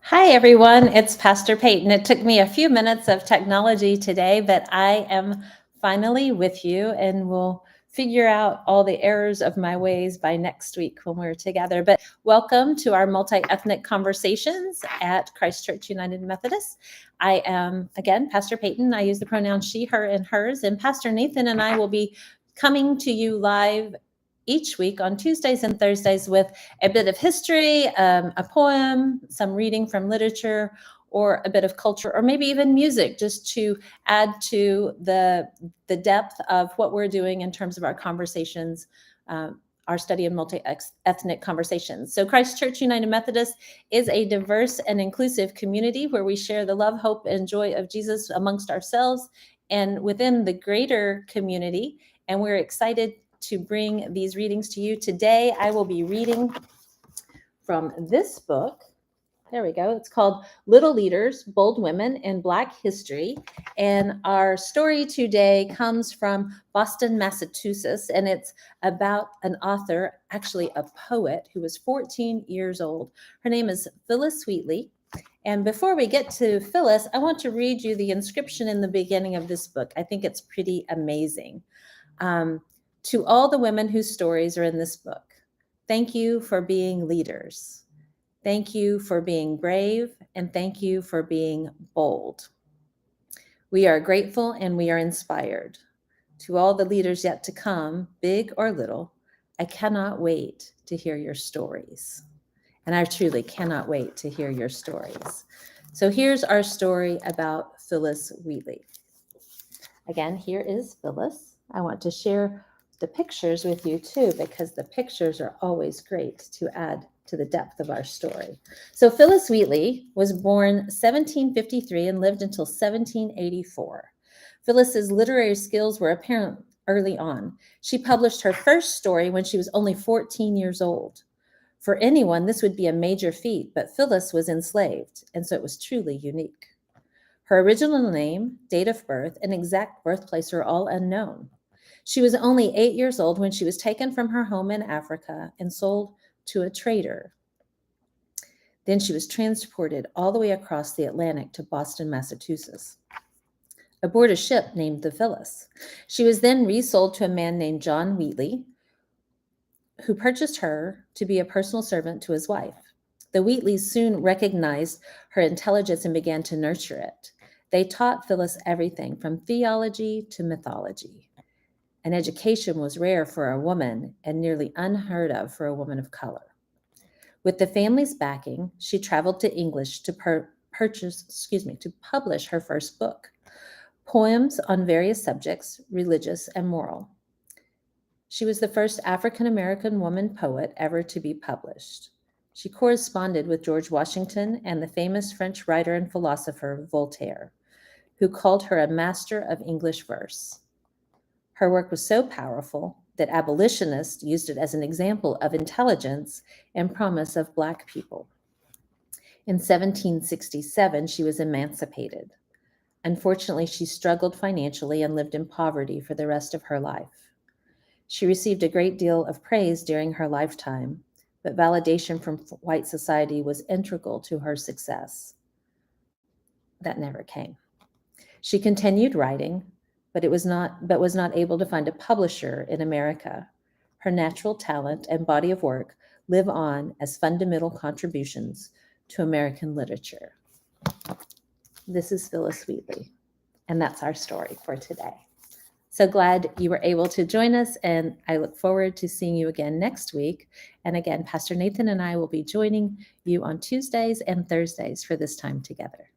Hi, everyone. It's Pastor Peyton. It took me a few minutes of technology today, but I am finally with you, and we'll figure out all the errors of my ways by next week when we're together. But welcome to our multi-ethnic conversations at Christ Church United Methodist. I am, again, Pastor Peyton. I use the pronouns she, her, and hers, and Pastor Nathan and I will be coming to you live each week on Tuesdays and Thursdays with a bit of history, a poem, some reading from literature, or a bit of culture, or maybe even music, just to add to the depth of what we're doing in terms of our conversations, our study of multi-ethnic conversations. So Christ Church United Methodist is a diverse and inclusive community where we share the love, hope, and joy of Jesus amongst ourselves and within the greater community. And we're excited to bring these readings to you. Today, I will be reading from this book. There we go. It's called Little Leaders, Bold Women in Black History. And our story today comes from Boston, Massachusetts, and it's about an author, actually a poet, who was 14 years old. Her name is Phyllis Wheatley. And before we get to Phyllis, I want to read you the inscription in the beginning of this book. I think it's pretty amazing. To all the women whose stories are in this book, thank you for being leaders. Thank you for being brave, and thank you for being bold. We are grateful and we are inspired. To all the leaders yet to come, big or little, I cannot wait to hear your stories. And I truly cannot wait to hear your stories. So here's our story about Phyllis Wheatley. Again, here is Phyllis. I want to share the pictures with you too, because the pictures are always great to add to the depth of our story. So Phyllis Wheatley was born 1753 and lived until 1784. Phyllis's literary skills were apparent early on. She published her first story when she was only 14 years old. For anyone, this would be a major feat, but Phyllis was enslaved, and so it was truly unique. Her original name, date of birth, and exact birthplace are all unknown. She was only 8 years old when she was taken from her home in Africa and sold to a trader. Then she was transported all the way across the Atlantic to Boston, Massachusetts, aboard a ship named the Phyllis. She was then resold to a man named John Wheatley, who purchased her to be a personal servant to his wife. The Wheatleys soon recognized her intelligence and began to nurture it. They taught Phyllis everything from theology to mythology. An education was rare for a woman and nearly unheard of for a woman of color. With the family's backing, she traveled to English to publish her first book, poems on various subjects, religious and moral. She was the first African-American woman poet ever to be published. She corresponded with George Washington and the famous French writer and philosopher Voltaire, who called her a master of English verse. Her work was so powerful that abolitionists used it as an example of intelligence and promise of Black people. In 1767, she was emancipated. Unfortunately, she struggled financially and lived in poverty for the rest of her life. She received a great deal of praise during her lifetime, but validation from white society was integral to her success. That never came. She continued writing, but was not able to find a publisher in America. Her natural talent and body of work live on as fundamental contributions to American literature. This is Phyllis Wheatley, and that's our story for today. So glad you were able to join us, and I look forward to seeing you again next week. And again, Pastor Nathan and I will be joining you on Tuesdays and Thursdays for this time together.